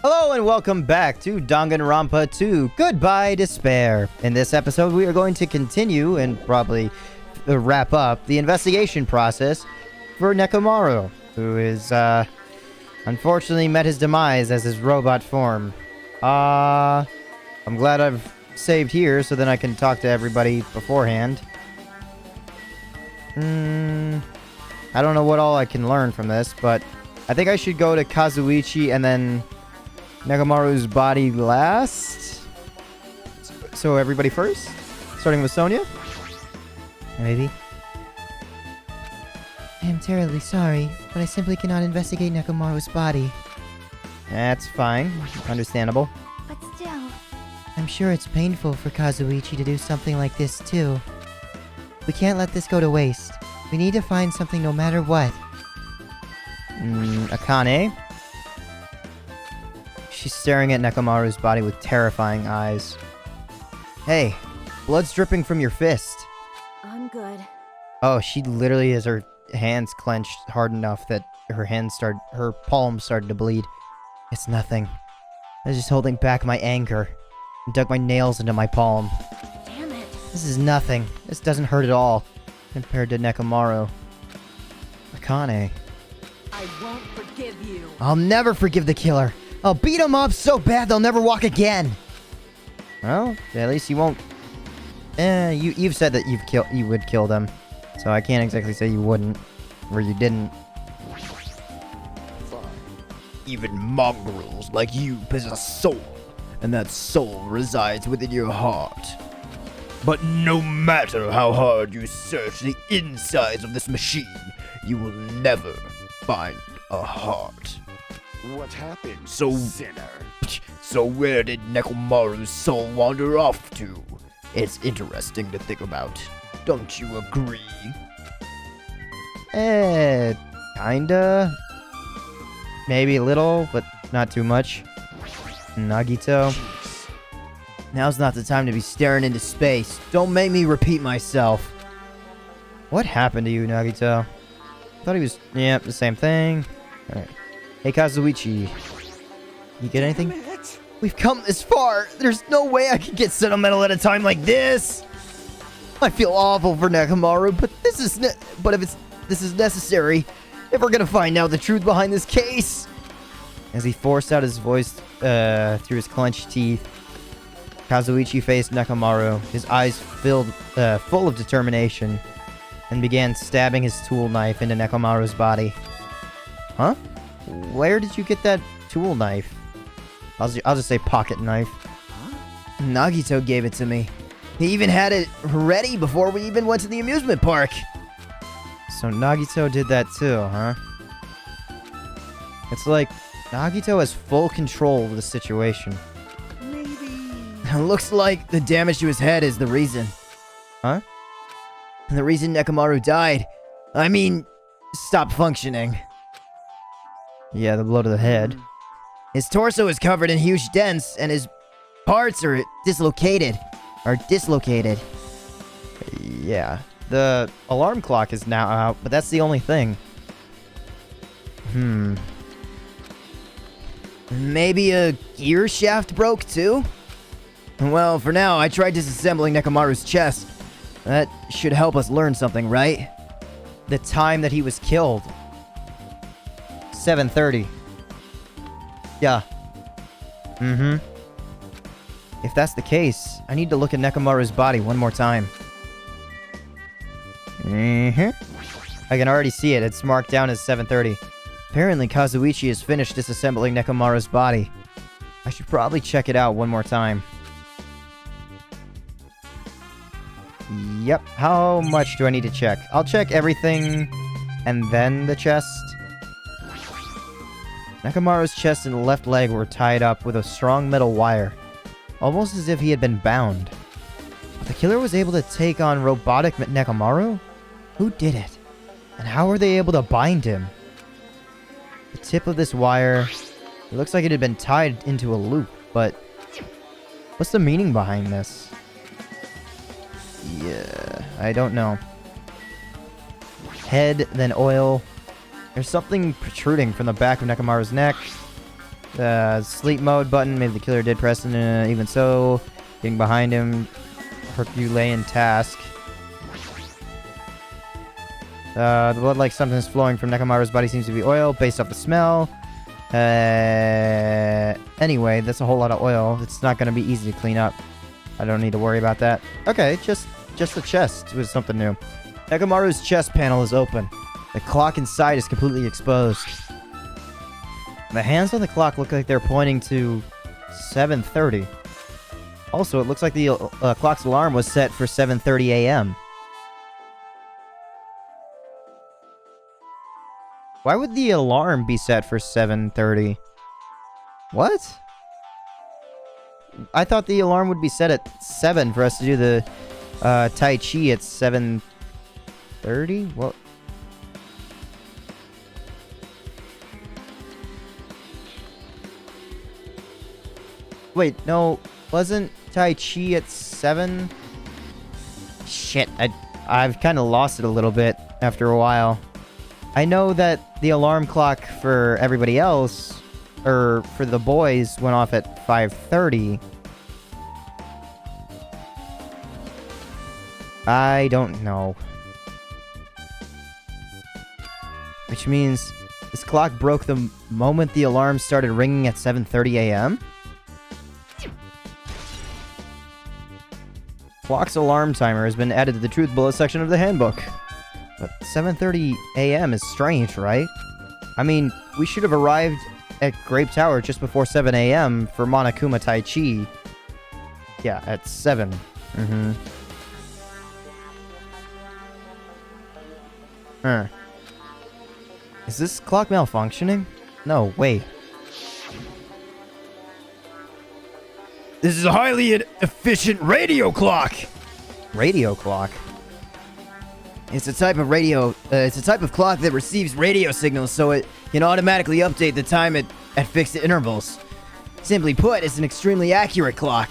Hello and welcome back to Danganronpa 2, Goodbye Despair. In this episode, we are going to continue and probably wrap up the investigation process for Nekomaru, who is, unfortunately met his demise as his robot form. I'm glad I've saved here so then I can talk to everybody beforehand. I don't know what all I can learn from this, but I think I should go to Kazuichi and then Nekomaru's body last. So everybody first? Starting with Sonia? Maybe. I am terribly sorry, but I simply cannot investigate Nekomaru's body. That's fine. Understandable. But still, I'm sure it's painful for Kazuichi to do something like this too. We can't let this go to waste. We need to find something no matter what. Akane? She's staring at Nekomaru's body with terrifying eyes. Hey, blood's dripping from your fist. I'm good. Oh, she literally has her hands clenched hard enough that her palms started to bleed. It's nothing. I was just holding back my anger and dug my nails into my palm. Damn it. This is nothing. This doesn't hurt at all compared to Nekomaru. Akane. I won't forgive you. I'll never forgive the killer. I'll beat him up so bad they'll never walk again. Well, at least you won't. You've said that you would kill them, so I can't exactly say you wouldn't, or you didn't. Even mongrels like you possess a soul, and that soul resides within your heart. But no matter how hard you search the insides of this machine, you will never find a heart. What happened, So- sinner? So where did Nekomaru's soul wander off to? It's interesting to think about. Don't you agree? Kinda. Maybe a little, but not too much. Nagito. Jeez. Now's not the time to be staring into space. Don't make me repeat myself. What happened to you, Nagito? Thought he was... yeah, the same thing. Alright. Hey, Kazuichi. You get anything? Damn it. We've come this far. There's no way I can get sentimental at a time like this. I feel awful for Nekomaru, but this is this is necessary if we're gonna find out the truth behind this case. As he forced out his voice through his clenched teeth, Kazuichi faced Nekomaru, his eyes full of determination, and began stabbing his tool knife into Nekomaru's body. Huh? Where did you get that tool knife? I'll just say pocket knife. Nagito gave it to me. He even had it ready before we even went to the amusement park. So Nagito did that too, huh? It's like Nagito has full control of the situation. Maybe. Looks like the damage to his head is the reason. Huh? The reason Nekomaru died. I mean, stopped functioning. Yeah, the blow to the head. His torso is covered in huge dents, and his parts are dislocated. Yeah. The alarm clock is now out, but that's the only thing. Maybe a gear shaft broke too? Well, for now, I tried disassembling Nekomaru's chest. That should help us learn something, right? The time that he was killed. 7:30. Yeah. If that's the case, I need to look at Nekomaru's body one more time. I can already see it. It's marked down as 7:30. Apparently, Kazuichi has finished disassembling Nekomaru's body. I should probably check it out one more time. Yep. How much do I need to check? I'll check everything and then the chest. Nekomaru's chest and left leg were tied up with a strong metal wire, almost as if he had been bound. The killer was able to take on robotic Nekomaru? Who did it? And how were they able to bind him? The tip of this wire, it looks like it had been tied into a loop, but what's the meaning behind this? Yeah, I don't know. Head, then oil. There's something protruding from the back of Nekomaru's neck. Sleep mode button. Maybe the killer did press it. Even so, getting behind him. Herculean task. The blood like something's flowing from Nekomaru's body seems to be oil based off the smell. Anyway, that's a whole lot of oil. It's not going to be easy to clean up. I don't need to worry about that. Okay, just the chest was something new. Nekomaru's chest panel is open. The clock inside is completely exposed. The hands on the clock look like they're pointing to 7:30. Also, it looks like the clock's alarm was set for 7:30 a.m. Why would the alarm be set for 7:30? What? I thought the alarm would be set at 7 for us to do the Tai Chi at 7:30? What? Wait, no, wasn't Tai Chi at 7? Shit, I've kind of lost it a little bit after a while. I know that the alarm clock for everybody else, or for the boys, went off at 5:30. I don't know. Which means this clock broke the moment the alarm started ringing at 7:30 a.m.? Clock's alarm timer has been added to the truth bullet section of the handbook. But 7:30 a.m. is strange, right? I mean, we should have arrived at Grape Tower just before 7 a.m. for Monokuma Tai Chi. Yeah, at 7. Mm-hmm. Huh. Is this clock malfunctioning? No, wait. This is a highly efficient radio clock! Radio clock? It's a type of it's a type of clock that receives radio signals so it can automatically update the time at fixed intervals. Simply put, it's an extremely accurate clock.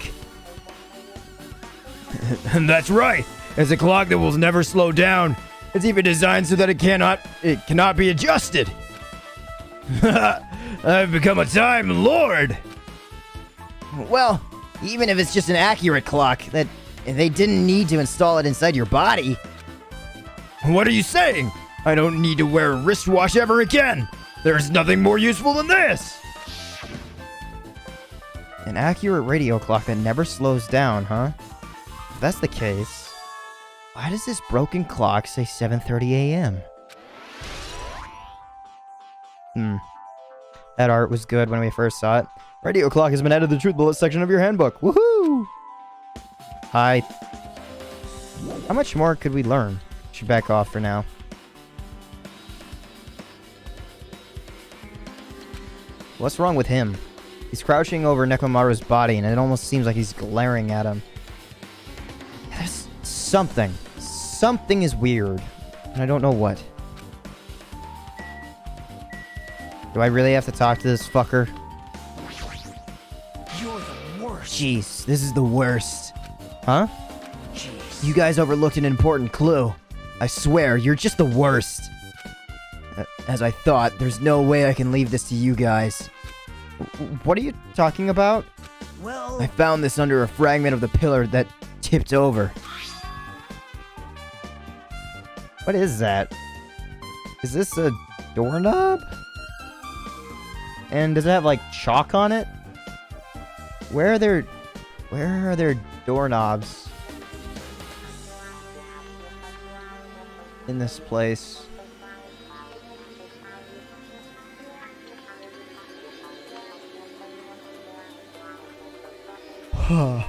That's right! It's a clock that will never slow down. It's even designed so that it cannot be adjusted. I've become a time lord! Well, even if it's just an accurate clock, that they didn't need to install it inside your body. What are you saying? I don't need to wear a wristwatch ever again. There's nothing more useful than this. An accurate radio clock that never slows down, huh? If that's the case, why does this broken clock say 7:30 a.m.? That art was good when we first saw it. Radio clock has been added to the truth bullet section of your handbook. Woohoo! Hi. How much more could we learn? Should back off for now. What's wrong with him? He's crouching over Nekomaru's body, and it almost seems like he's glaring at him. There's something. Something is weird, and I don't know what. Do I really have to talk to this fucker? You're the worst. Jeez, this is the worst. Huh? Jeez. You guys overlooked an important clue. I swear, you're just the worst. As I thought, there's no way I can leave this to you guys. What are you talking about? Well, I found this under a fragment of the pillar that tipped over. What is that? Is this a doorknob? And does it have like chalk on it? Where are there doorknobs in this place? I'm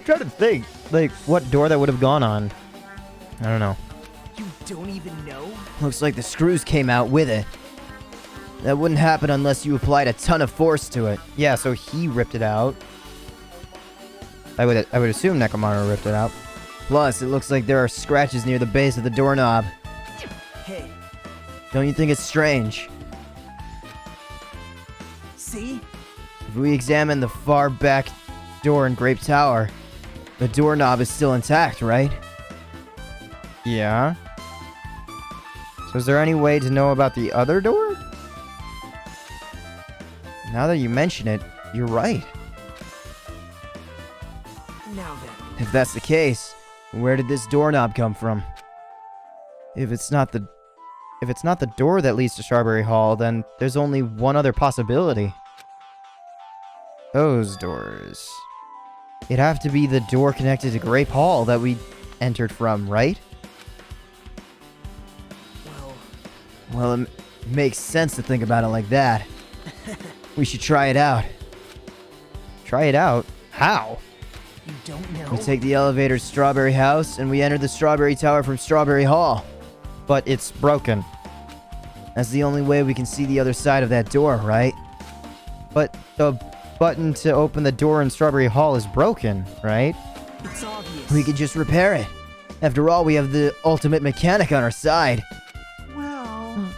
trying to think, like, what door that would have gone on. I don't know. you don't even know? Looks like the screws came out with it. That wouldn't happen unless you applied a ton of force to it. Yeah, so he ripped it out. I would assume Nekomaru ripped it out. Plus, it looks like there are scratches near the base of the doorknob. Hey, Don't you think it's strange? see? If we examine the far back door in Grape Tower, the doorknob is still intact, right? Yeah. So is there any way to know about the other door? Now that you mention it, you're right. Now then. If that's the case, where did this doorknob come from? If it's not the door that leads to Strawberry Hall, then there's only one other possibility. Those doors. It'd have to be the door connected to Grape Hall that we entered from, right? Well, it makes sense to think about it like that. We should try it out. Try it out? How? You don't know? We take the elevator to Strawberry House, and we enter the Strawberry Tower from Strawberry Hall. But it's broken. That's the only way we can see the other side of that door, right? But the button to open the door in Strawberry Hall is broken, right? It's obvious. We could just repair it. After all, we have the ultimate mechanic on our side.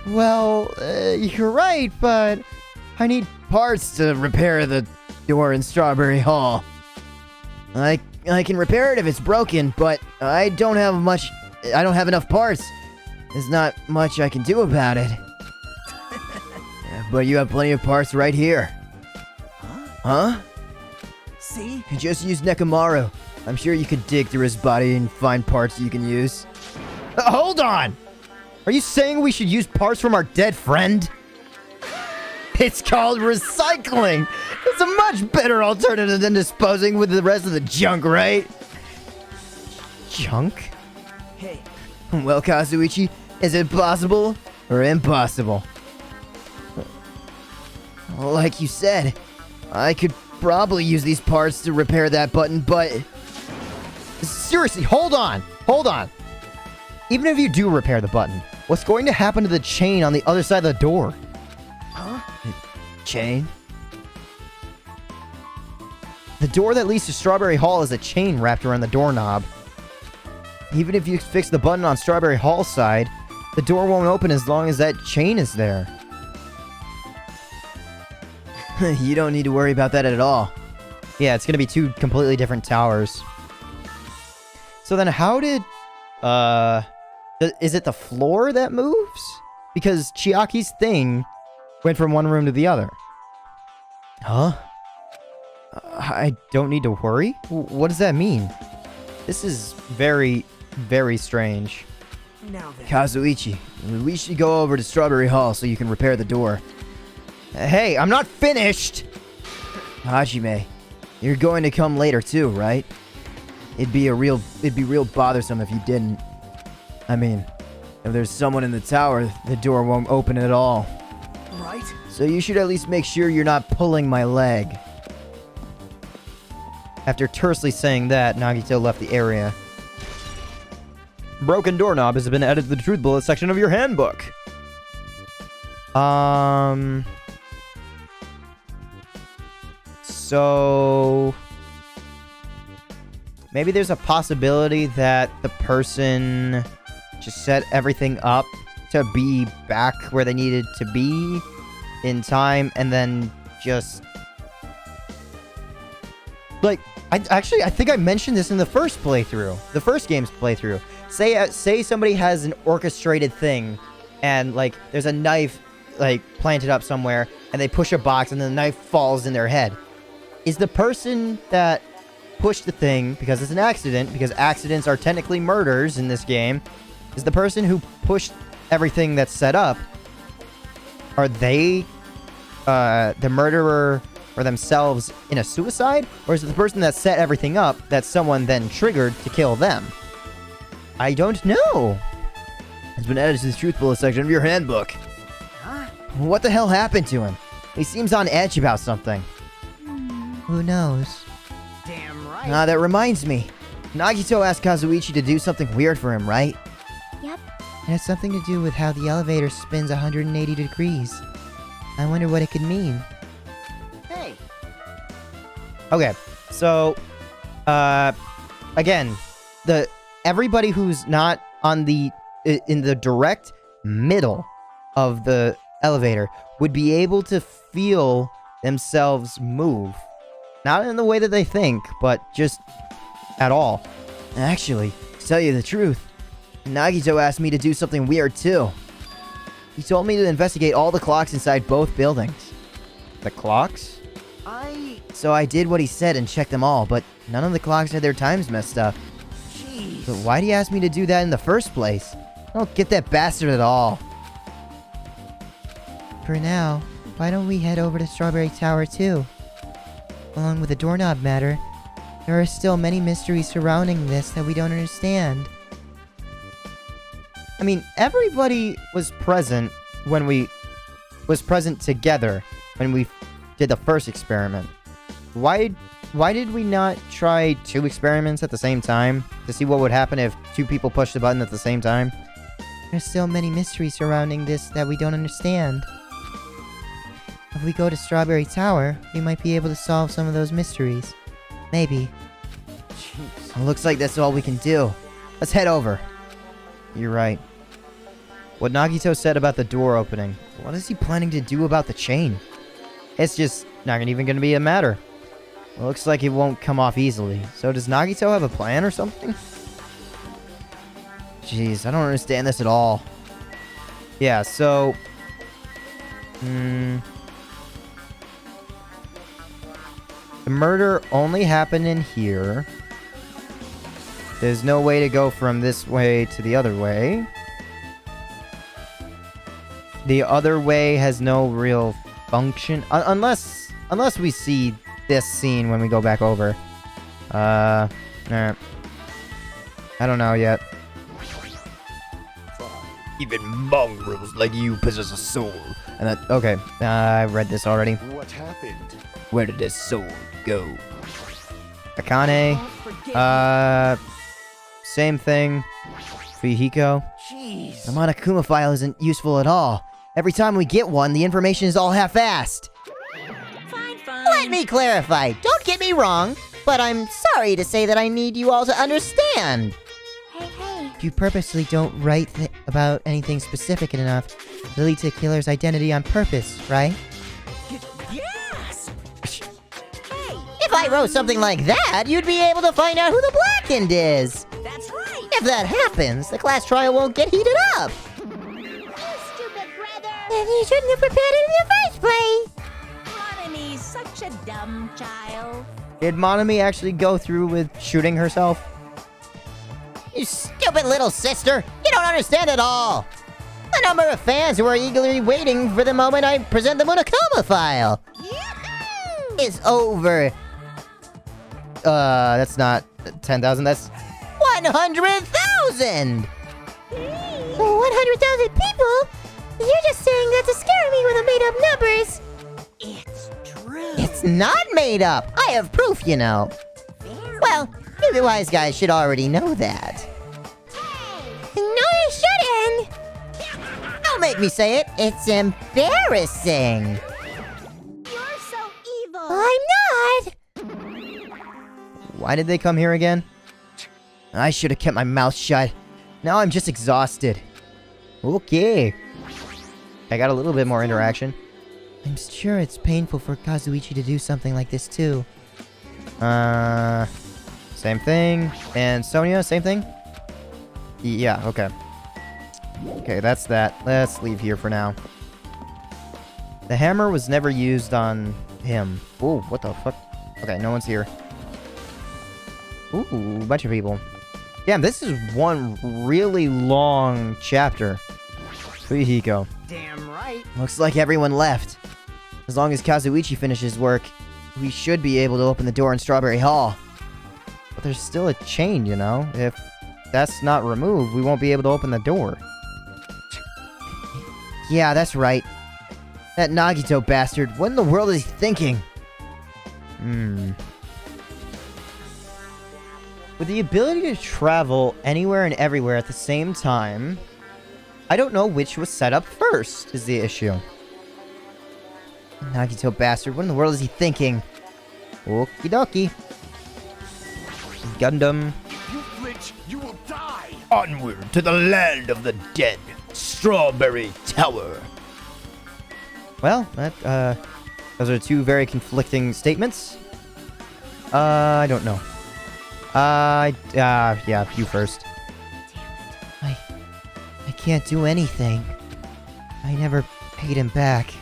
Well, you're right, but I need parts to repair the door in Strawberry Hall. I can repair it if it's broken, but I don't have enough parts. There's not much I can do about it. But you have plenty of parts right here. Huh? See? Just use Nekomaru. I'm sure you could dig through his body and find parts you can use. Hold on! Are you saying we should use parts from our dead friend? It's called recycling! It's a much better alternative than disposing with the rest of the junk, right? Junk? Hey. Well, Kazuichi, is it possible or impossible? Like you said, I could probably use these parts to repair that button, but... Seriously, hold on! Hold on! Even if you do repair the button, what's going to happen to the chain on the other side of the door? Huh? Chain? The door that leads to Strawberry Hall is a chain wrapped around the doorknob. Even if you fix the button on Strawberry Hall's side, the door won't open as long as that chain is there. You don't need to worry about that at all. Yeah, it's gonna be two completely different towers. So then how did... is it the floor that moves? Because Chiaki's thing went from one room to the other. Huh? I don't need to worry? What does that mean? This is very, very strange. Now then. Kazuichi, we should go over to Strawberry Hall so you can repair the door. Hey, I'm not finished! Hajime, you're going to come later too, right? It'd be real bothersome if you didn't. I mean, if there's someone in the tower, the door won't open at all. Right? So you should at least make sure you're not pulling my leg. After tersely saying that, Nagito left the area. Broken doorknob has been added to the truth bullet section of your handbook. So... maybe there's a possibility that the person just set everything up to be back where they needed to be in time, and then just... like, I think I mentioned this in the first playthrough. The first game's playthrough. Say somebody has an orchestrated thing, and, like, there's a knife, like, planted up somewhere, and they push a box, and the knife falls in their head. Is the person that pushed the thing, because it's an accident, because accidents are technically murders in this game, is the person who pushed everything that's set up, are they the murderer or themselves in a suicide? Or is it the person that set everything up that someone then triggered to kill them? I don't know. It's been added to the truth bullet section of your handbook. Huh? What the hell happened to him? He seems on edge about something. Who knows? Damn right. That reminds me. Nagito asked Kazuichi to do something weird for him, right? Yep. It has something to do with how the elevator spins 180 degrees. I wonder what it could mean. Hey. Okay, so, again, everybody who's not on in the direct middle of the elevator would be able to feel themselves move. Not in the way that they think, but just at all. Actually, to tell you the truth, Nagito asked me to do something weird too. He told me to investigate all the clocks inside both buildings. The clocks? I... So I did what he said and checked them all, but none of the clocks had their times messed up. Jeez. So why do you ask me to do that in the first place? I don't get that bastard at all. For now, why don't we head over to Strawberry Tower too? Along with the doorknob matter, there are still many mysteries surrounding this that we don't understand. I mean, everybody was present when we... was present together when we did the first experiment. Why did we not try 2 experiments at the same time to see what would happen if 2 people pushed the button at the same time? There's still many mysteries surrounding this that we don't understand. If we go to Strawberry Tower, we might be able to solve some of those mysteries. Maybe. Jeez. It looks like that's all we can do. Let's head over. You're right. What Nagito said about the door opening, what is he planning to do about the chain? It's just not even going to be a matter. It looks like it won't come off easily. So does Nagito have a plan or something? Jeez, I don't understand this at all. Yeah, so... The murder only happened in here. There's no way to go from this way to the other way. The other way has no real function. Unless we see this scene when we go back over. Nah. I don't know yet. Even mongrels like you possess a soul. And that, okay, I read this already. What happened? Where did this soul go? Akane. Won't forgive you. Same thing. Fihiko. Jeez. The Monokuma file isn't useful at all. Every time we get one, the information is all half-assed. Fine, fine. Let me clarify. Don't get me wrong, but I'm sorry to say that I need you all to understand. Hey, hey. You purposely don't write about anything specific enough to lead to killer's identity on purpose, right? Yes. Hey. If I wrote something like that, you'd be able to find out who the Blackened is. That's right. If that happens, the class trial won't get heated up. You stupid brother. Then you shouldn't have prepared it in the first place. Monami's such a dumb child. Did Monami actually go through with shooting herself? You stupid little sister! You don't understand at all! A number of fans who are eagerly waiting for the moment I present the Monokuma file Yahoo! is over That's not 10,000, that's... 100,000! 100,000 people? You're just saying that to scare me with made-up numbers! It's true. It's not made up! I have proof, you know. Very. Well, you the wise guys should already know that. No, you shouldn't! Don't make me say it. It's embarrassing. You're so evil. I'm not! Why did they come here again? I should have kept my mouth shut. Now I'm just exhausted. Okay. I got a little bit more interaction. I'm sure it's painful for Kazuichi to do something like this too. Same thing. And Sonia, same thing? Yeah, okay. Okay, that's that. Let's leave here for now. The hammer was never used on him. Ooh, what the fuck? Okay, no one's here. Ooh, a bunch of people. Damn, this is one really long chapter. Fuyuhiko. Damn right. Looks like everyone left. As long as Kazuichi finishes work, we should be able to open the door in Strawberry Hall. But there's still a chain, you know? If that's not removed, we won't be able to open the door. Yeah, that's right. That Nagito bastard, what in the world is he thinking? With the ability to travel anywhere and everywhere at the same time, I don't know which was set up first, is the issue. Nagito bastard, what in the world is he thinking? Okie dokie. Gundam. You flinch, you will die! Onward to the land of the dead. Strawberry Tower. Well, that, those are two very conflicting statements. I don't know. Yeah, you first. I can't do anything. I never paid him back.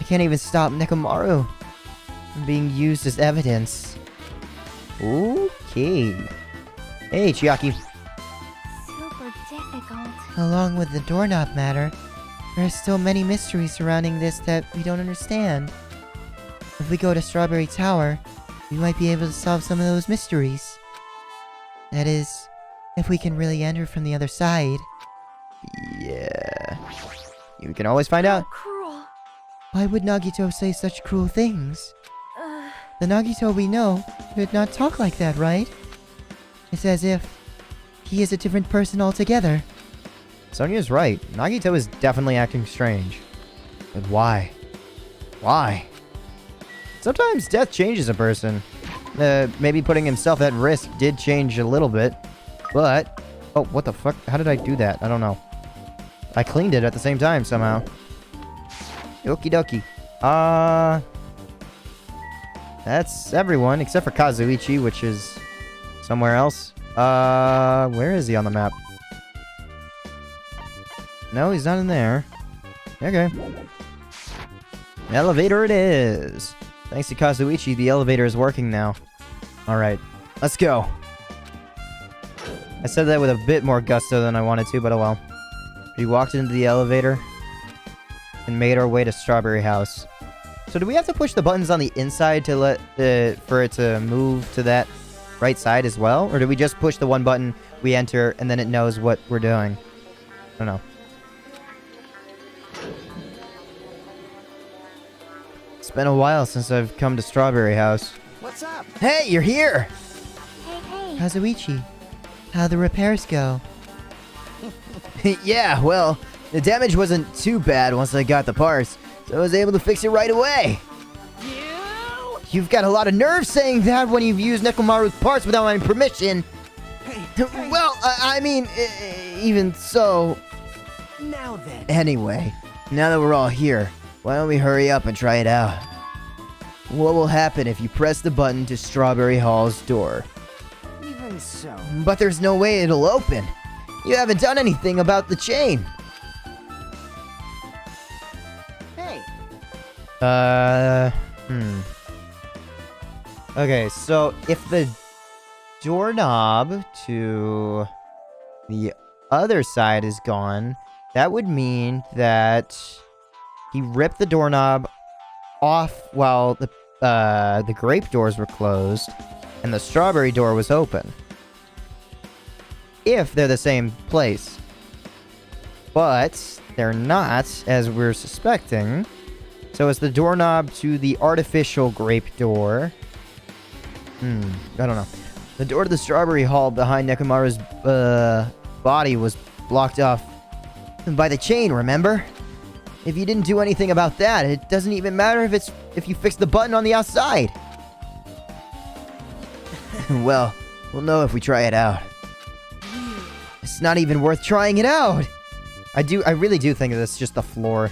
I can't even stop Nekomaru from being used as evidence. Okay. Hey, Chiaki. Super difficult. Along with the doorknob matter, there are still many mysteries surrounding this that we don't understand. If we go to Strawberry Tower, we might be able to solve some of those mysteries. That is, if we can really enter from the other side. Yeah. You can always find out. Cruel. Why would Nagito say such cruel things? Uh, The Nagito we know would not talk like that, right? It's as if he is a different person altogether. Sonia's right. Nagito is definitely acting strange. But why? Why? Sometimes death changes a person. Maybe putting himself at risk did change a little bit. But... Oh, what the fuck? How did I do that? I don't know. I cleaned it at the same time somehow. Okie dokie. That's everyone except for Kazuichi, which is somewhere else. Where is he on the map? No, he's not in there. Okay. Elevator it is. Thanks to Kazuichi, the elevator is working now. Alright, let's go. I said that with a bit more gusto than I wanted to, but oh well. We walked into the elevator and made our way to Strawberry House. So do we have to push the buttons on the inside to let for it to move to that right side as well? Or do we just push the one button, we enter, and then it knows what we're doing? I don't know. It's been a while since I've come to Strawberry House. What's up? Hey, you're here! hey. Kazuichi, how'd the repairs go? Yeah, well, the damage wasn't too bad once I got the parts, so I was able to fix it right away. You've got a lot of nerve saying that when you've used Nekomaru's parts without my permission. Hey, Well, I mean, even so... now then. Anyway, now that we're all here, why don't we hurry up and try it out? What will happen if you press the button to Strawberry Hall's door? Even so. But there's no way it'll open. You haven't done anything about the chain. Hey, Okay, so if the doorknob to the other side is gone, that would mean that he ripped the doorknob off while the grape doors were closed and the strawberry door was open. If they're the same place. But they're not, as we're suspecting. So it's the doorknob to the artificial grape door. I don't know. The door to the Strawberry Hall behind Nekomaru's body was blocked off by the chain, remember? If you didn't do anything about that, it doesn't even matter if you fix the button on the outside. Well, we'll know if we try it out. It's not even worth trying it out. I really do think that's just the floor.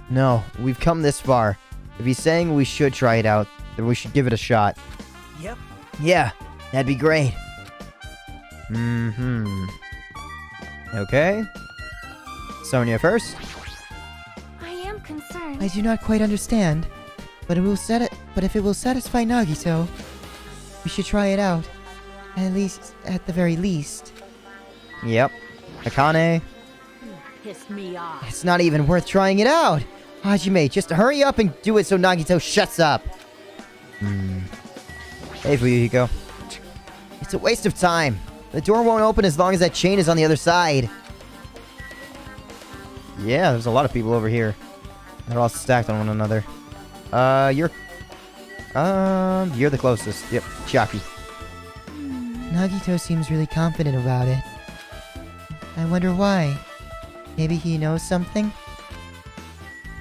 No, we've come this far. If he's saying we should try it out, then we should give it a shot. yep. Yeah, that'd be great. Okay. Sonia first. I am concerned. I do not quite understand, but if it will satisfy Nagito, we should try it out. At the very least. Yep. Akane. Piss me off. It's not even worth trying it out. Hajime, just hurry up and do it so Nagito shuts up. Hey, Fuyuhiko. It's a waste of time. The door won't open as long as that chain is on the other side. Yeah, there's a lot of people over here. They're all stacked on one another. You're the closest. Yep, Chiaki. Nagito seems really confident about it. I wonder why. Maybe he knows something?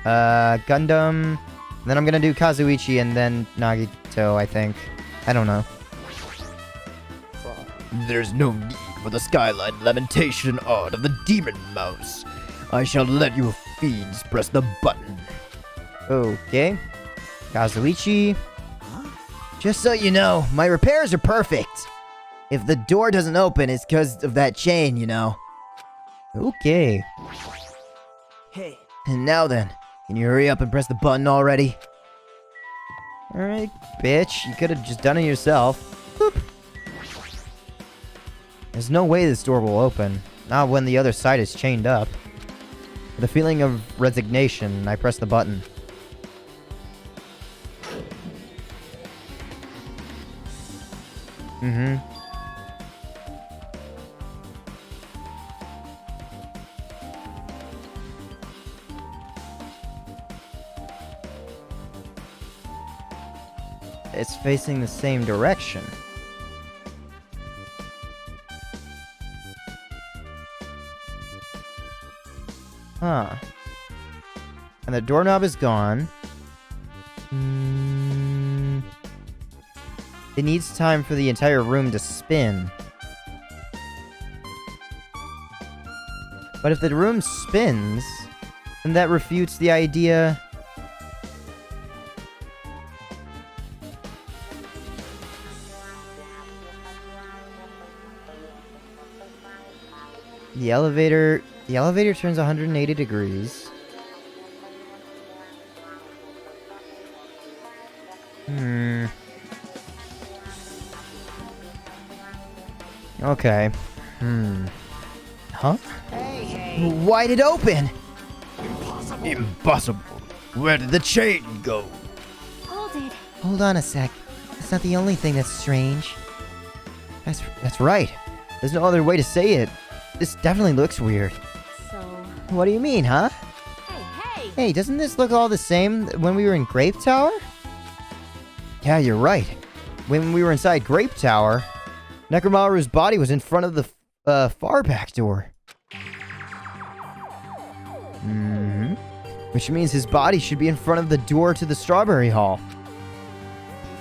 Gundam. Then I'm gonna do Kazuichi and then Nagito, I think. I don't know. There's no need for the skyline lamentation art of the demon mouse. I shall let you fiends press the button. Okay. Kazuichi. Just so you know, my repairs are perfect. If the door doesn't open, it's because of that chain, you know. Okay. Hey, And now then, Can you hurry up and press the button already? Alright, bitch. You could have just done it yourself. Boop. There's no way this door will open. Not when the other side is chained up. With a feeling of resignation, I press the button. It's facing the same direction. Huh. And the doorknob is gone. It needs time for the entire room to spin. But if the room spins, then that refutes the idea... The elevator turns 180 degrees. Okay. Huh? Hey. Why'd it open? Impossible. Impossible. Where did the chain go? Hold it. Hold on a sec. That's not the only thing that's strange. That's right. There's no other way to say it. This definitely looks weird. So, What do you mean, huh? hey. Hey, doesn't this look all the same when we were in Grape Tower? Yeah, you're right. When we were inside Grape Tower, Nekomaru's body was in front of the far back door. Which means his body should be in front of the door to the Strawberry Hall.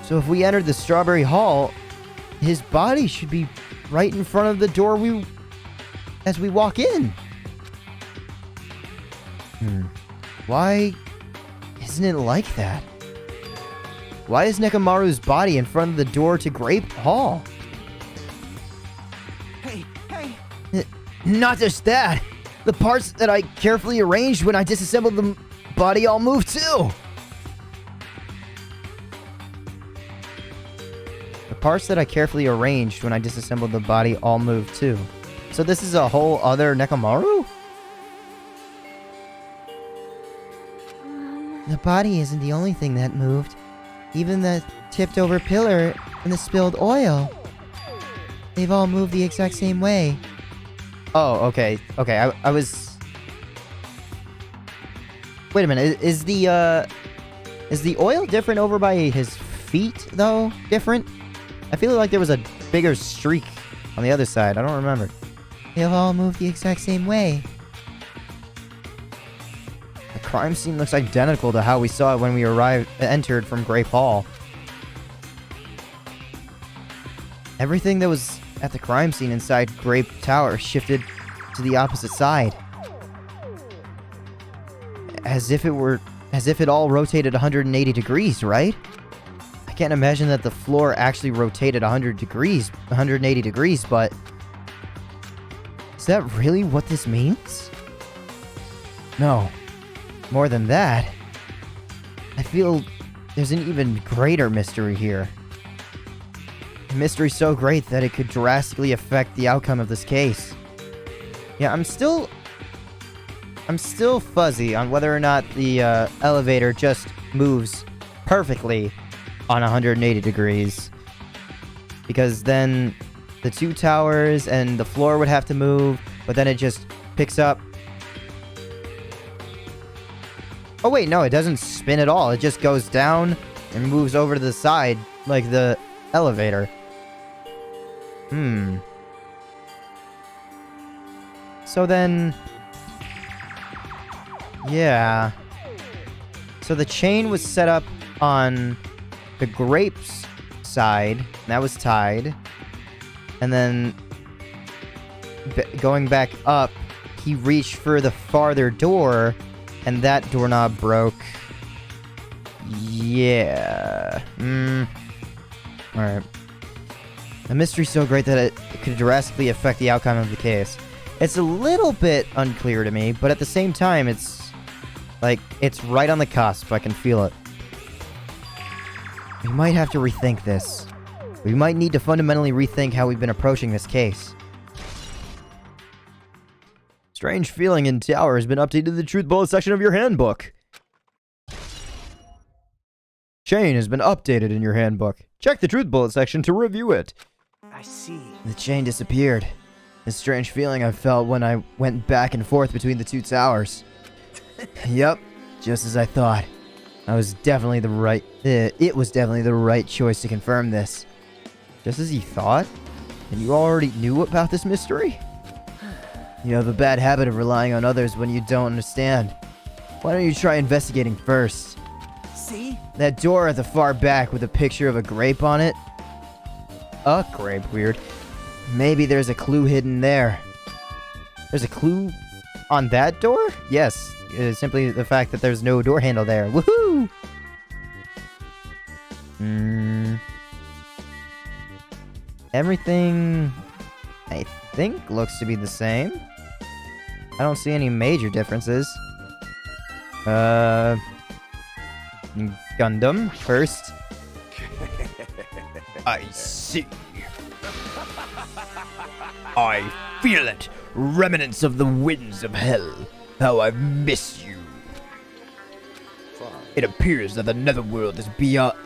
So if we entered the Strawberry Hall, his body should be right in front of the door as we walk in. Why isn't it like that? Why is Nekomaru's body in front of the door to Grape Hall? Hey. Not just that. The parts that I carefully arranged when I disassembled the body all moved too. The parts that I carefully arranged when I disassembled the body all moved too. So this is a whole other Nekomaru? The body isn't the only thing that moved. Even the tipped over pillar and the spilled oil. They've all moved the exact same way. Oh, okay. Okay, I was... Wait a minute, is the oil different over by his feet, though? Different? I feel like there was a bigger streak on the other side. I don't remember. They've all moved the exact same way. The crime scene looks identical to how we saw it when we entered from Grape Hall. Everything that was at the crime scene inside Grape Tower shifted to the opposite side. As if it all rotated 180 degrees, right? I can't imagine that the floor actually rotated 180 degrees, but... Is that really what this means? No. More than that, I feel there's an even greater mystery here. A mystery so great that it could drastically affect the outcome of this case. Yeah, I'm still fuzzy on whether or not the elevator just moves perfectly on 180 degrees. Because then the two towers and the floor would have to move, but then it just picks up. Oh wait, no, it doesn't spin at all. It just goes down and moves over to the side like the elevator. So then... Yeah. So the chain was set up on the grapes side. That was tied. And then... going back up, he reached for the farther door, and that doorknob broke. Yeah. Alright. The mystery's so great that it could drastically affect the outcome of the case. It's a little bit unclear to me, but at the same time, it's Like, it's right on the cusp. I can feel it. We might have to rethink this. We might need to fundamentally rethink how we've been approaching this case. Strange feeling in tower has been updated to the truth bullet section of your handbook. Chain has been updated in your handbook. Check the truth bullet section to review it. I see. The chain disappeared. The strange feeling I felt when I went back and forth between the two towers. Yep, just as I thought. It was definitely the right choice to confirm this. Just as you thought? And you already knew about this mystery? You have a bad habit of relying on others when you don't understand. Why don't you try investigating first? See? That door at the far back with a picture of a grape on it? A grape, weird. Maybe there's a clue hidden there. There's a clue on that door? Yes, it's simply the fact that there's no door handle there. Woohoo! Everything, I think, looks to be the same. I don't see any major differences. Gundam, first. I see. I feel it. Remnants of the winds of hell. How I've missed you. It appears that the netherworld is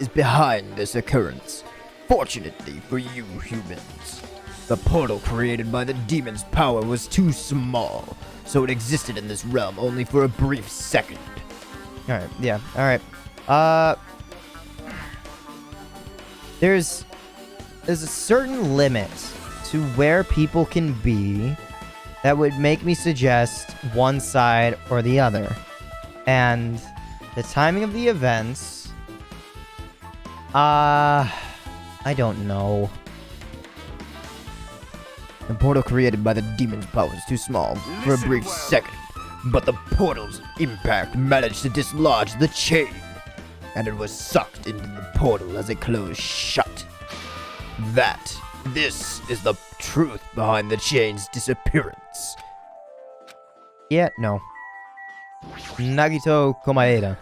behind this occurrence. Fortunately for you humans, the portal created by the demon's power was too small, so it existed in this realm only for a brief second. Alright, yeah, alright. There's a certain limit to where people can be that would make me suggest one side or the other. And the timing of the events, I don't know. The portal created by the demon's power was too small for a brief second, but the portal's impact managed to dislodge the chain, and it was sucked into the portal as it closed shut. This is the truth behind the chain's disappearance. Yeah, no. Nagito Komaeda.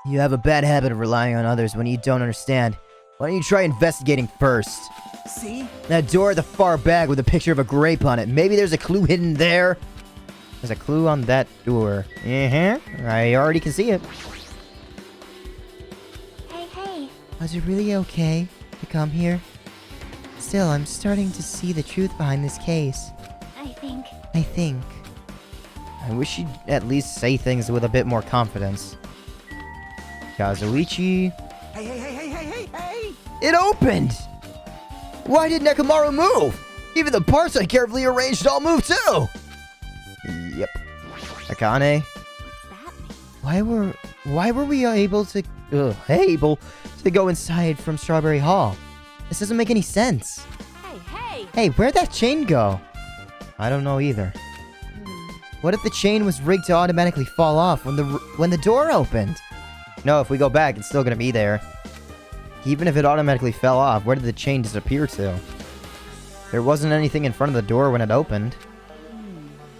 You have a bad habit of relying on others when you don't understand. Why don't you try investigating first? See? That door at the far back with a picture of a grape on it. Maybe there's a clue hidden there. There's a clue on that door. I already can see it. Hey. Was it really okay to come here? Still, I'm starting to see the truth behind this case. I think. I wish you'd at least say things with a bit more confidence. Kazuichi. Hey! It opened! Why did Nekomaru move? Even the parts I carefully arranged all moved too! Yep. Akane. What's that mean? Why were we able to go inside from Strawberry Hall? This doesn't make any sense. Hey! Hey, where'd that chain go? I don't know either. What if the chain was rigged to automatically fall off when the door opened? No, if we go back, it's still gonna be there. Even if it automatically fell off, where did the chain disappear to? There wasn't anything in front of the door when it opened.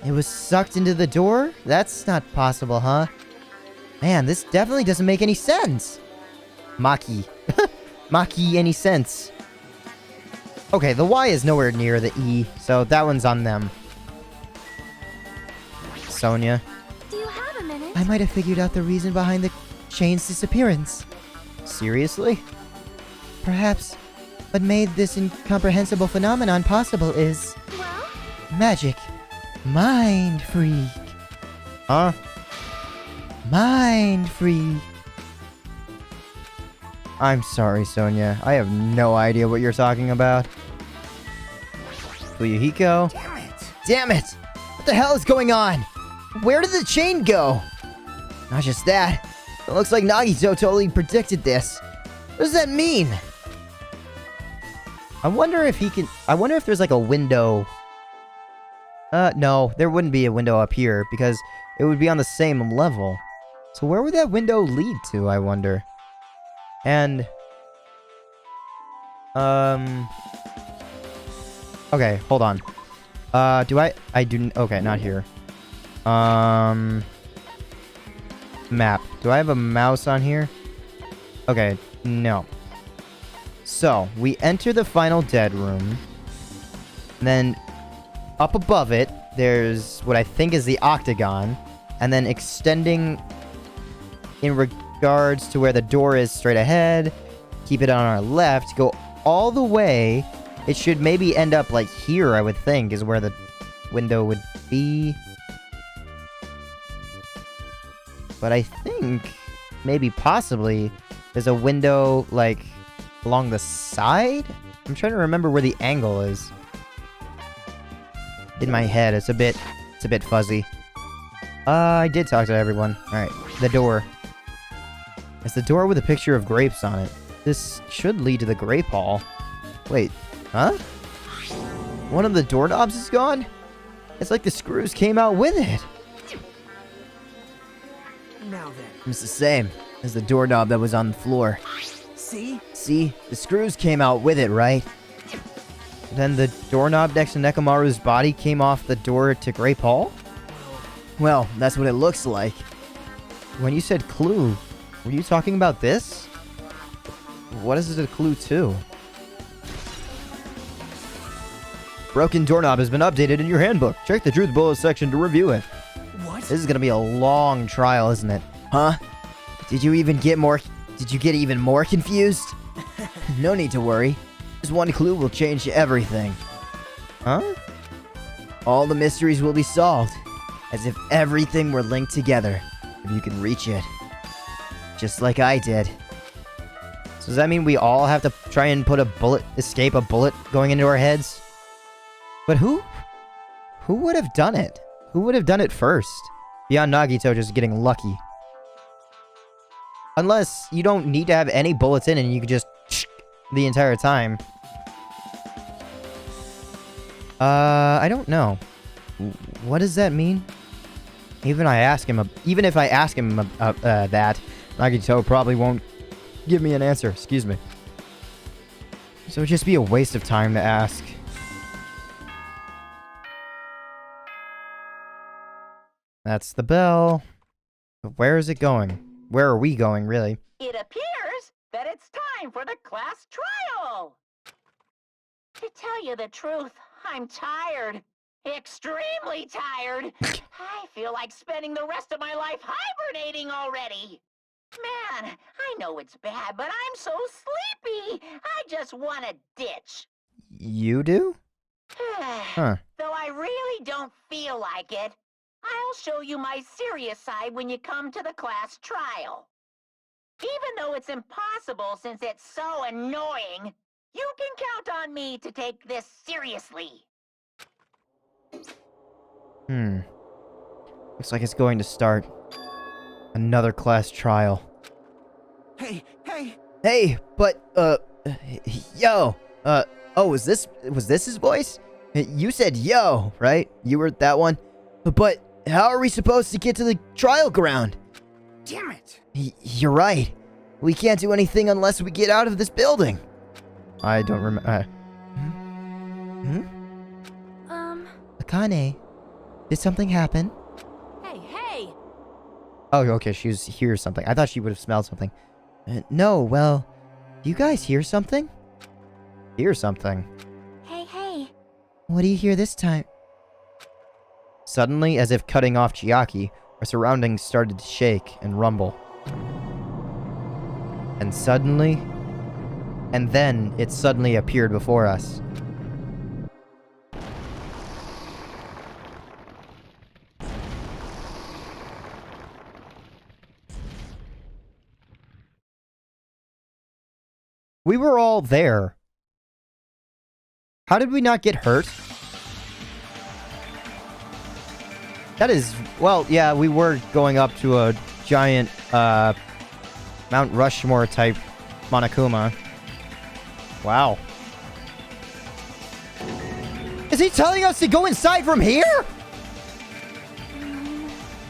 It was sucked into the door? That's not possible, huh? Man, this definitely doesn't make any sense. Maki. Maki any sense. Okay, the Y is nowhere near the E, so that one's on them. Sonia. Do you have a minute? I might have figured out the reason behind the chain's disappearance. Seriously? Perhaps what made this incomprehensible phenomenon possible is Well, magic. Mind freak. Huh? Mind freak. I'm sorry, Sonia. I have no idea what you're talking about. Fuyuhiko? Damn it! What the hell is going on? Where did the chain go? Not just that. It looks like Nagito totally predicted this. What does that mean? I wonder if there's like a window. No, there wouldn't be a window up here because it would be on the same level. So where would that window lead to, I wonder? And okay, hold on. Okay, not here. map. Do I have a mouse on here? Okay, no. So, we enter the final dead room. And then, up above it, there's what I think is the octagon. And then extending in regards to where the door is straight ahead. Keep it on our left. Go all the way. It should maybe end up like here, I would think, is where the window would be. But I think, maybe possibly, there's a window, like, along the side? I'm trying to remember where the angle is. In my head, it's a bit fuzzy. I did talk to everyone. Alright, the door. It's the door with a picture of grapes on it. This should lead to the grape hall. Wait, huh? One of the doorknobs is gone? It's like the screws came out with it. Now then. It's the same as the doorknob that was on the floor. See? See? The screws came out with it, right? Then the doorknob next to Nekomaru's body came off the door to Grape Hall? Well, that's what it looks like. When you said clue, were you talking about this? What is it a clue to? Broken doorknob has been updated in your handbook. Check the truth bullet section to review it. What? This is gonna be a long trial, isn't it? Huh? Did you get even more confused? No need to worry. Just one clue will change everything. Huh? All the mysteries will be solved, as if everything were linked together, if you can reach it. Just like I did. So does that mean we all have to try and escape a bullet going into our heads? But who would have done it? Who would have done it first? Beyond Nagito just getting lucky. Unless you don't need to have any bullets in and you can just the entire time. I don't know. What does that mean? Even if I ask him that, Nagito probably won't give me an answer. Excuse me. So it'd just be a waste of time to ask. That's the bell. But where is it going? Where are we going, really? It appears that it's time for the class trial. To tell you the truth, I'm tired. Extremely tired. I feel like spending the rest of my life hibernating already. Man, I know it's bad, but I'm so sleepy. I just want to ditch. You do? Huh. Though I really don't feel like it, I'll show you my serious side when you come to the class trial. Even though it's impossible since it's so annoying, you can count on me to take this seriously. Looks like it's going to start. Another class trial. Hey, hey! Hey, but, yo! Oh, was this his voice? You said yo, right? You were that one? But how are we supposed to get to the trial ground? Damn it! You're right. We can't do anything unless we get out of this building. I don't remember. Akane, did something happen? Hey! Oh, okay, she hears something. I thought she would have smelled something. No, well, do you guys hear something? Hear something. Hey! What do you hear this time? Suddenly, as if cutting off Chiaki, our surroundings started to shake and rumble. And then it suddenly appeared before us. We were all there. How did we not get hurt? That is, well, yeah, we were going up to a giant, Mount Rushmore type Monokuma. Wow. Is he telling us to go inside from here?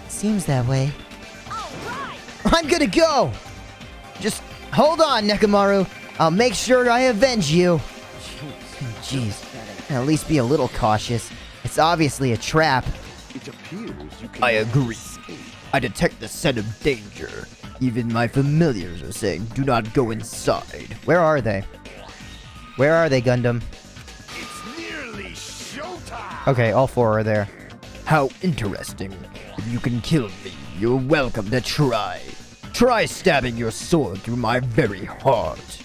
Seems that way. I'm gonna go! Just hold on, Nekomaru. I'll make sure I avenge you. Jeez. At least be a little cautious. It's obviously a trap. It appears you can I agree. escape. I detect the scent of danger. Even my familiars are saying, do not go inside. Where are they? Where are they, Gundam? It's nearly showtime! Okay, all 4 are there. How interesting. If you can kill me, you're welcome to try. Try stabbing your sword through my very heart.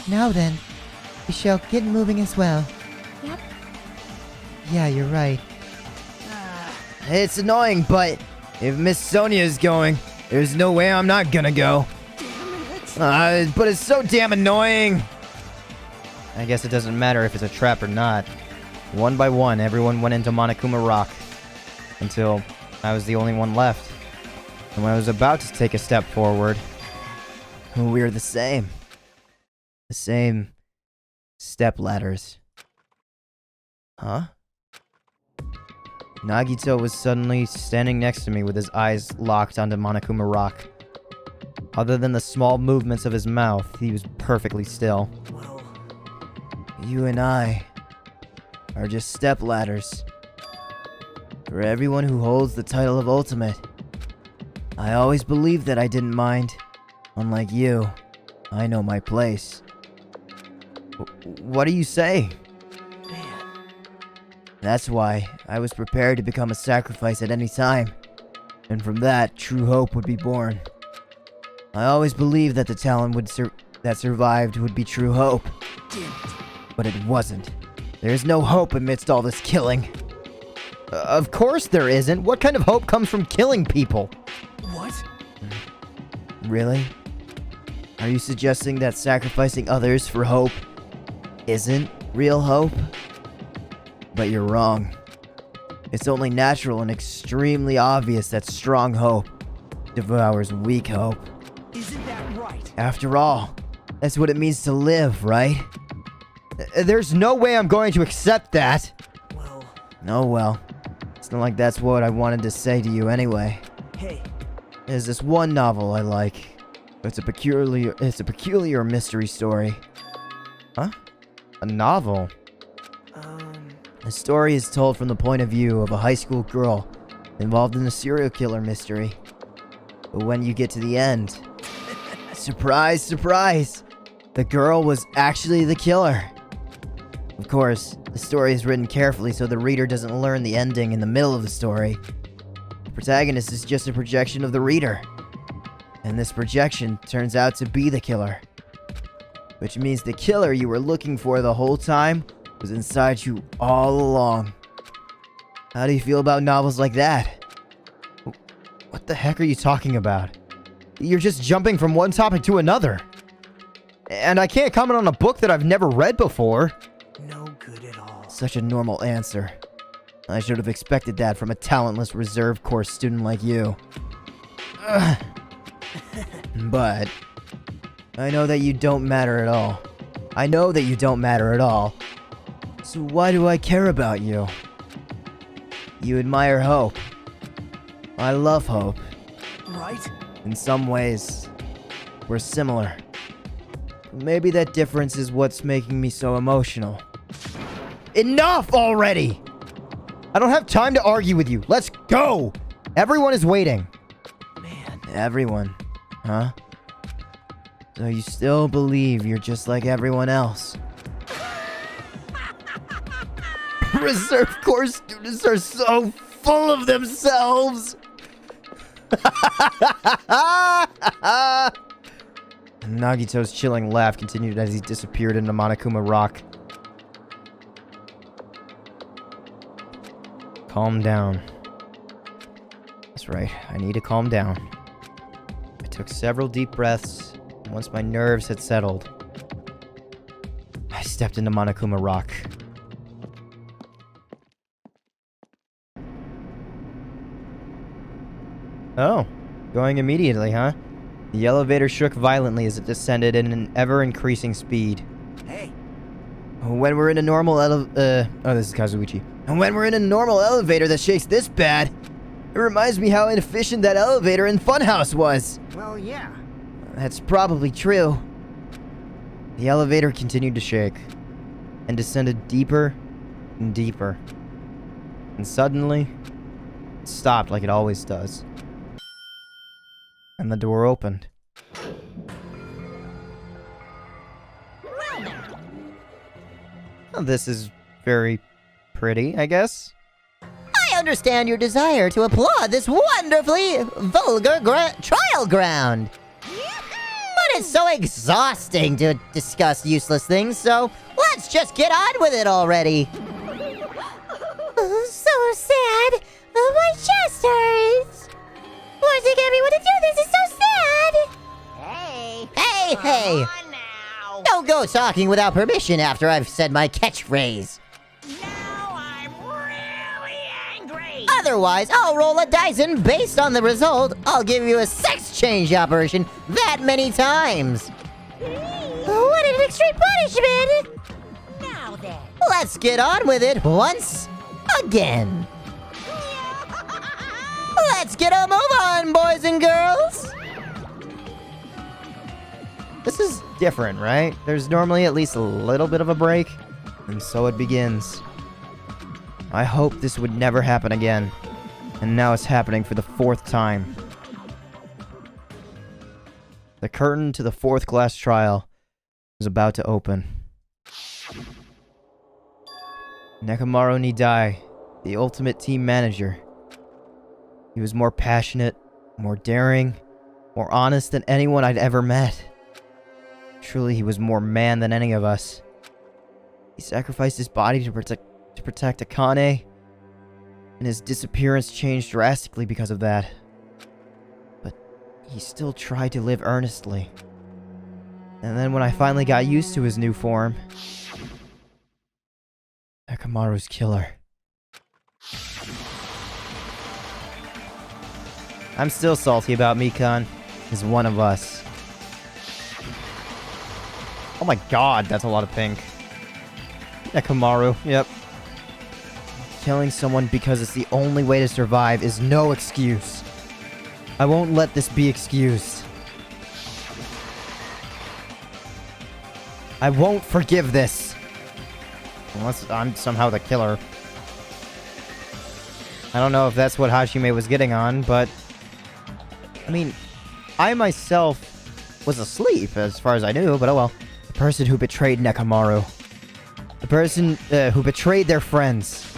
Now then, we shall get moving as well. Yep. Yeah, you're right. It's annoying, but if Miss Sonia is going, there's no way I'm not gonna go. But it's so damn annoying. I guess it doesn't matter if it's a trap or not. One by one, everyone went into Monokuma Rock. Until I was the only one left. And when I was about to take a step forward... We're the same. The same... step ladders. Huh? Nagito was suddenly standing next to me with his eyes locked onto Monokuma Rock. Other than the small movements of his mouth, he was perfectly still. Well, You and I are just step ladders. For everyone who holds the title of Ultimate. I always believed that I didn't mind. Unlike you, I know my place. What do you say? man. That's why I was prepared to become a sacrifice at any time. And from that, true hope would be born. I always believed that the talent that survived would be true hope. Damn it. But it wasn't. There's no hope amidst all this killing. Of course there isn't. What kind of hope comes from killing people? What? Really? Are you suggesting that sacrificing others for hope isn't real hope? But you're wrong. It's only natural and extremely obvious that strong hope devours weak hope. Isn't that right? After all, that's what it means to live, right? There's no way I'm going to accept that. Well, Oh well. It's not like that's what I wanted to say to you anyway. hey, There's this one novel I like. It's a peculiar mystery story. Huh? A novel? The story is told from the point of view of a high school girl involved in a serial killer mystery. But when you get to the end, surprise, surprise, the girl was actually the killer. Of course, the story is written carefully so the reader doesn't learn the ending in the middle of the story. The protagonist is just a projection of the reader. And this projection turns out to be the killer. Which means the killer you were looking for the whole time was inside you all along. How do you feel about novels like that? What the heck are you talking about? You're just jumping from one topic to another. And I can't comment on a book that I've never read before. no good at all. Such a normal answer. I should have expected that from a talentless reserve course student like you. Ugh. But I know that you don't matter at all. I know that you don't matter at all. So why do I care about you? You admire hope. I love hope. Right? In some ways, we're similar. Maybe that difference is what's making me so emotional. Enough already! I don't have time to argue with you. Let's go! Everyone is waiting. Man, Everyone, huh? So you still believe you're just like everyone else? Reserve Corps students are so full of themselves! Nagito's chilling laugh continued as he disappeared into Monokuma Rock. Calm down. That's right, I need to calm down. I took several deep breaths, and once my nerves had settled, I stepped into Monokuma Rock. Oh, going immediately, huh? The elevator shook violently as it descended at an ever-increasing speed. hey, When we're in a normal oh, this is Kazuichi. And when we're in a normal elevator that shakes this bad, it reminds me how inefficient that elevator in Funhouse was. well, yeah. That's probably true. The elevator continued to shake, and descended deeper and deeper. And suddenly, it stopped like it always does. And the door opened. Well, this is very pretty, I guess. I understand your desire to applaud this wonderfully vulgar trial ground. But it's so exhausting to discuss useless things, so let's just get on with it already. Oh, so sad. My chest hurts. Why's it get me want to do this? It's so sad. Hey. Come on now. Don't go talking without permission after I've said my catchphrase. Now I'm really angry. Otherwise, I'll roll a dice, and based on the result, I'll give you a sex change operation that many times. What an extreme punishment! Now then. Let's get on with it once again. Let's get a move on, boys and girls. This is different, right? There's normally at least a little bit of a break, and so it begins. I hope this would never happen again, and now it's happening for the 4th time. The curtain to the 4th class trial is about to open. Nekomaru Nidai, the ultimate team manager. He was more passionate, more daring, more honest than anyone I'd ever met. Truly, he was more man than any of us. He sacrificed his body to protect Akane, and his disappearance changed drastically because of that. But he still tried to live earnestly. And then when I finally got used to his new form, Nekomaru's killer. I'm still salty about Mikan. He's one of us. Oh my god, that's a lot of pink. Nekomaru, yep. Killing someone because it's the only way to survive is no excuse. I won't let this be excused. I won't forgive this. Unless I'm somehow the killer. I don't know if that's what Hashime was getting on, but... I mean, I myself was asleep as far as I knew, but oh well. The person who betrayed Nekomaru. The person who betrayed their friends.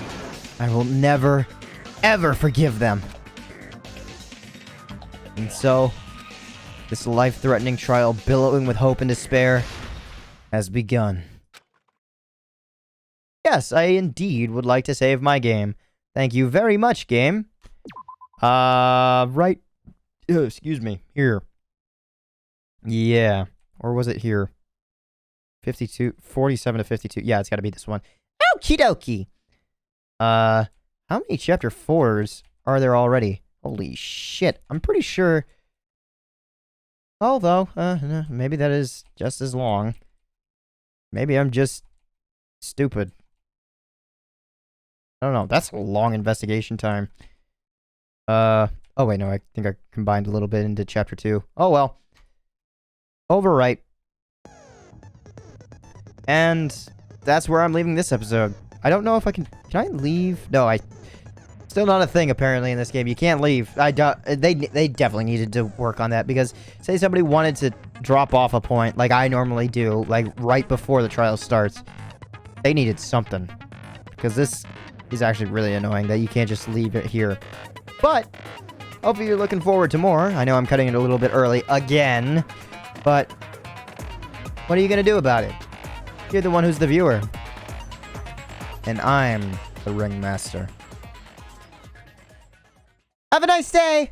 I will never, ever forgive them. And so, this life-threatening trial billowing with hope and despair has begun. Yes, I indeed would like to save my game. Thank you very much, game. Right. Excuse me. Here. Yeah. Or was it here? 47 to 52. Yeah, it's gotta be this one. Okie dokie. How many chapter 4s are there already? Holy shit. I'm pretty sure... Although, maybe that is just as long. Maybe I'm just stupid. I don't know. That's a long investigation time. Oh wait, no, I think I combined a little bit into chapter 2. Oh well. Overwrite. And that's where I'm leaving this episode. I don't know if I can I leave? No, still not a thing apparently in this game. You can't leave. They definitely needed to work on that, because say somebody wanted to drop off a point like I normally do, like right before the trial starts. They needed something, because this is actually really annoying that you can't just leave it here. But hopefully you're looking forward to more. I know I'm cutting it a little bit early again, but what are you gonna do about it? You're the one who's the viewer. And I'm the ringmaster. Have a nice day!